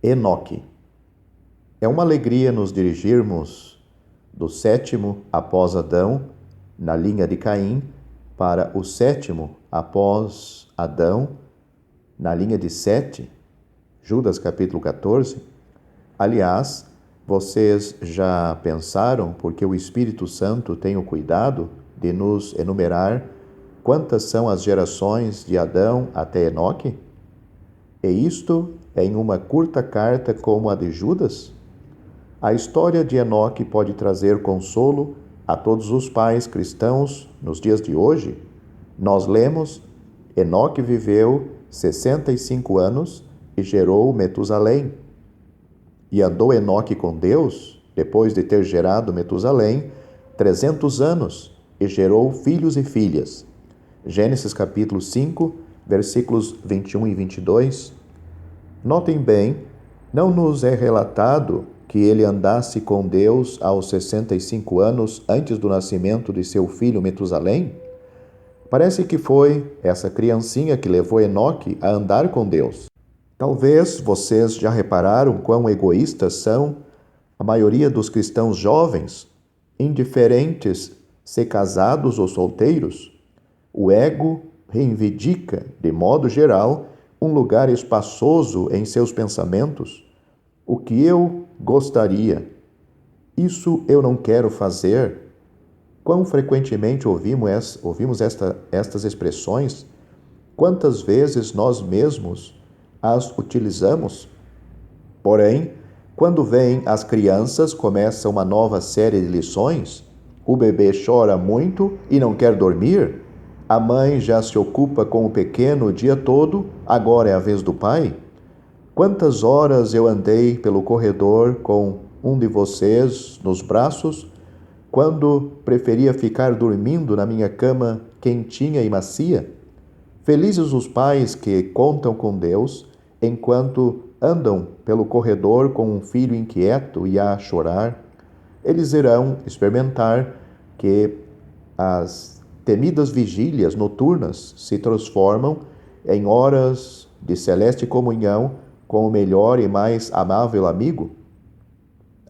Enoque. É uma alegria nos dirigirmos do sétimo após Adão, na linha de Caim, para o sétimo após Adão, na linha de Sete, Judas capítulo 14. Aliás, vocês já pensaram porque o Espírito Santo tem o cuidado de nos enumerar quantas são as gerações de Adão até Enoque? E isto em uma curta carta como a de Judas? A história de Enoque pode trazer consolo a todos os pais cristãos nos dias de hoje. Nós lemos: Enoque viveu 65 anos e gerou Metusalém. E andou Enoque com Deus, depois de ter gerado Metusalém, 300 anos, e gerou filhos e filhas. Gênesis capítulo 5, versículos 21 e 22. Notem bem, não nos é relatado que ele andasse com Deus aos 65 anos antes do nascimento de seu filho Metusalém? Parece que foi essa criancinha que levou Enoque a andar com Deus. Talvez vocês já repararam quão egoístas são a maioria dos cristãos jovens, indiferentes se casados ou solteiros. O ego reivindica, de modo geral, um lugar espaçoso em seus pensamentos. O que eu gostaria, isso eu não quero fazer. Quão frequentemente ouvimos estas expressões? Quantas vezes nós mesmos as utilizamos? Porém, quando vêm as crianças, começa uma nova série de lições. O bebê chora muito e não quer dormir. A mãe já se ocupa com o pequeno o dia todo, agora é a vez do pai. Quantas horas eu andei pelo corredor com um de vocês nos braços, quando preferia ficar dormindo na minha cama quentinha e macia? Felizes os pais que contam com Deus enquanto andam pelo corredor com um filho inquieto e a chorar. Eles irão experimentar que as temidas vigílias noturnas se transformam em horas de celeste comunhão com o melhor e mais amável amigo.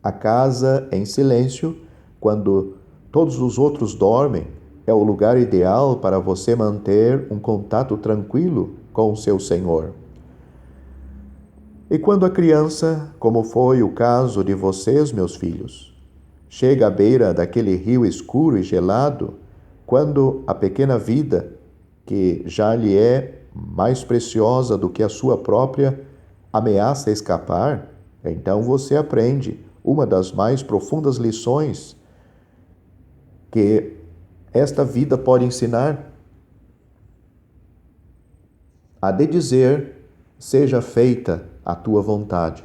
A casa em silêncio, quando todos os outros dormem, é o lugar ideal para você manter um contato tranquilo com o seu Senhor. E quando a criança, como foi o caso de vocês, meus filhos, chega à beira daquele rio escuro e gelado, quando a pequena vida, que já lhe é mais preciosa do que a sua própria, ameaça escapar, então você aprende uma das mais profundas lições que esta vida pode ensinar. A de dizer: seja feita a tua vontade.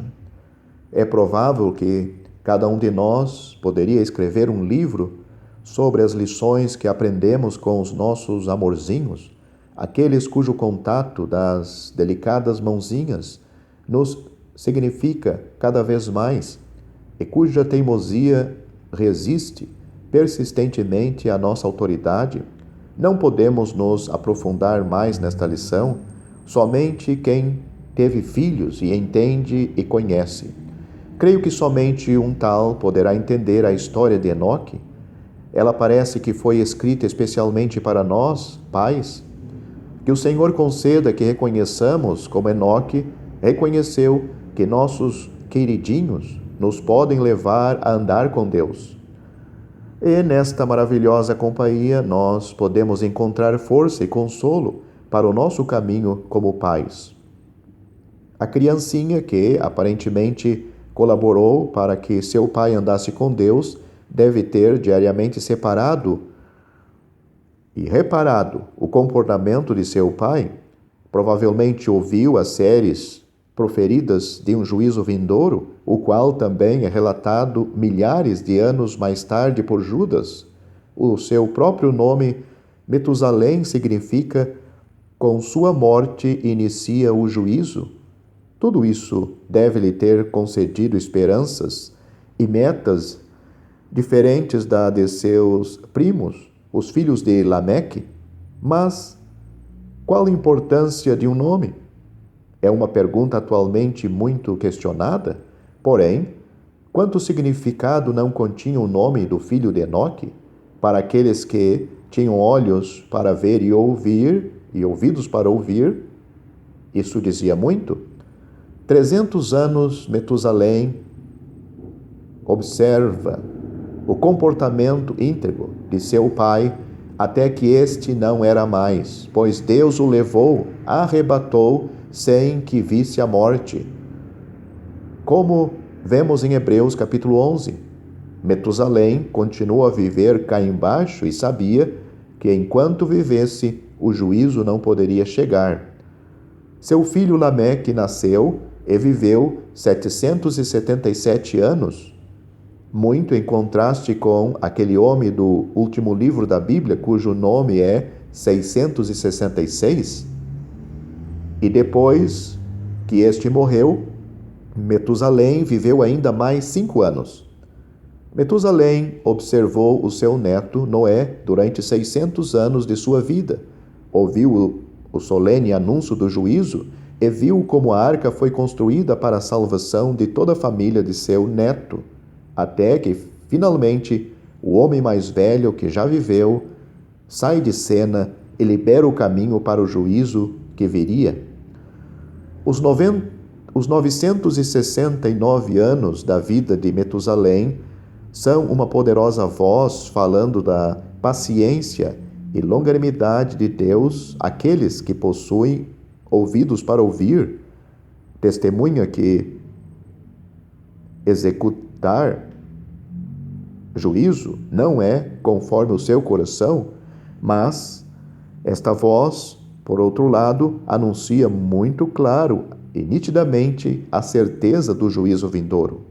É provável que cada um de nós poderia escrever um livro sobre as lições que aprendemos com os nossos amorzinhos, aqueles cujo contato das delicadas mãozinhas nos significa cada vez mais e cuja teimosia resiste persistentemente à nossa autoridade. Não podemos nos aprofundar mais nesta lição. Somente quem teve filhos e entende e conhece. Creio que somente um tal poderá entender a história de Enoque. Ela parece que foi escrita especialmente para nós, pais. Que o Senhor conceda que reconheçamos como Enoque reconheceu que nossos queridinhos nos podem levar a andar com Deus. E nesta maravilhosa companhia nós podemos encontrar força e consolo para o nosso caminho como pais. A criancinha que aparentemente colaborou para que seu pai andasse com Deus deve ter diariamente separado e reparado o comportamento de seu pai. Provavelmente ouviu as séries proferidas de um juízo vindouro, o qual também é relatado milhares de anos mais tarde por Judas. O seu próprio nome, Metusalém, significa: com sua morte inicia o juízo. Tudo isso deve lhe ter concedido esperanças e metas diferentes da de seus primos, os filhos de Lameque. Mas qual a importância de um nome? É uma pergunta atualmente muito questionada, porém, quanto significado não continha o nome do filho de Enoque para aqueles que tinham olhos para ver e ouvir, e ouvidos para ouvir? Isso dizia muito. 300 anos Metusalém observa o comportamento íntegro de seu pai até que este não era mais, pois Deus o levou, arrebatou, sem que visse a morte. Como vemos em Hebreus capítulo 11, Metusalém continuou a viver cá embaixo e sabia que enquanto vivesse, o juízo não poderia chegar. Seu filho Lameque nasceu e viveu 777 anos, muito em contraste com aquele homem do último livro da Bíblia, cujo nome é 666. E depois que este morreu, Metusalém viveu ainda mais 5 anos. Metusalém observou o seu neto Noé durante 600 anos de sua vida, ouviu o solene anúncio do juízo e viu como a arca foi construída para a salvação de toda a família de seu neto, até que, finalmente, o homem mais velho que já viveu sai de cena e libera o caminho para o juízo que viria. Os 969 anos da vida de Metusalém são uma poderosa voz falando da paciência e longanimidade de Deus àqueles que possuem ouvidos para ouvir. Testemunha que executar juízo não é conforme o seu coração, mas esta voz, por outro lado, anuncia muito claro e nitidamente a certeza do juízo vindouro.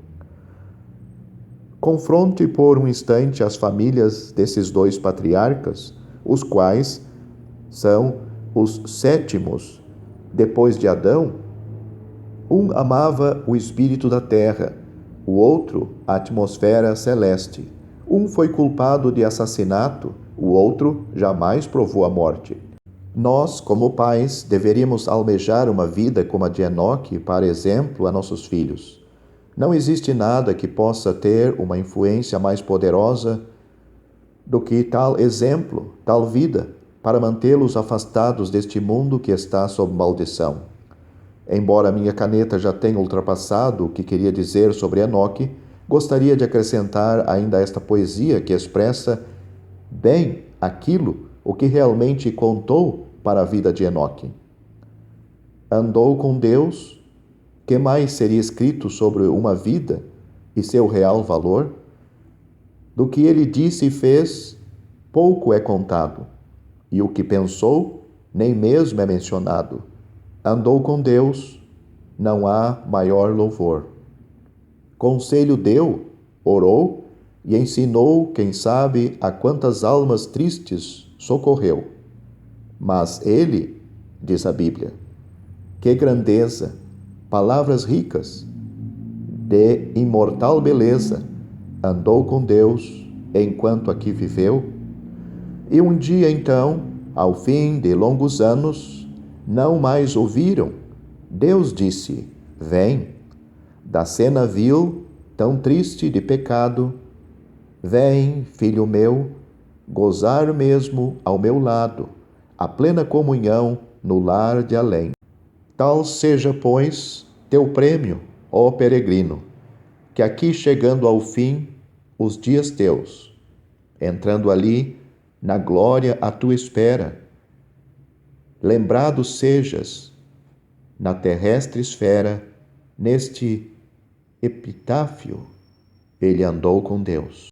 Confronte por um instante as famílias desses dois patriarcas, os quais são os sétimos depois de Adão. Um amava o espírito da terra, o outro a atmosfera celeste. Um foi culpado de assassinato, o outro jamais provou a morte. Nós, como pais, deveríamos almejar uma vida como a de Enoque, para exemplo, a nossos filhos. Não existe nada que possa ter uma influência mais poderosa do que tal exemplo, tal vida, para mantê-los afastados deste mundo que está sob maldição. Embora minha caneta já tenha ultrapassado o que queria dizer sobre Enoque, gostaria de acrescentar ainda esta poesia que expressa bem o que realmente contou para a vida de Enoque. Andou com Deus. Que mais seria escrito sobre uma vida e seu real valor? Do que ele disse e fez, pouco é contado, e o que pensou, nem mesmo é mencionado. Andou com Deus, não há maior louvor. Conselho deu, orou e ensinou, quem sabe, a quantas almas tristes socorreu. Mas ele, diz a Bíblia, que grandeza, palavras ricas, de imortal beleza, andou com Deus enquanto aqui viveu. E um dia então, ao fim de longos anos, não mais ouviram. Deus disse: vem, da cena vil, tão triste de pecado, vem, filho meu, gozar mesmo ao meu lado, a plena comunhão no lar de além. Tal seja, pois, teu prêmio, ó peregrino, que aqui chegando ao fim, os dias teus, entrando ali, na glória à tua espera, lembrado sejas, na terrestre esfera, neste epitáfio, ele andou com Deus.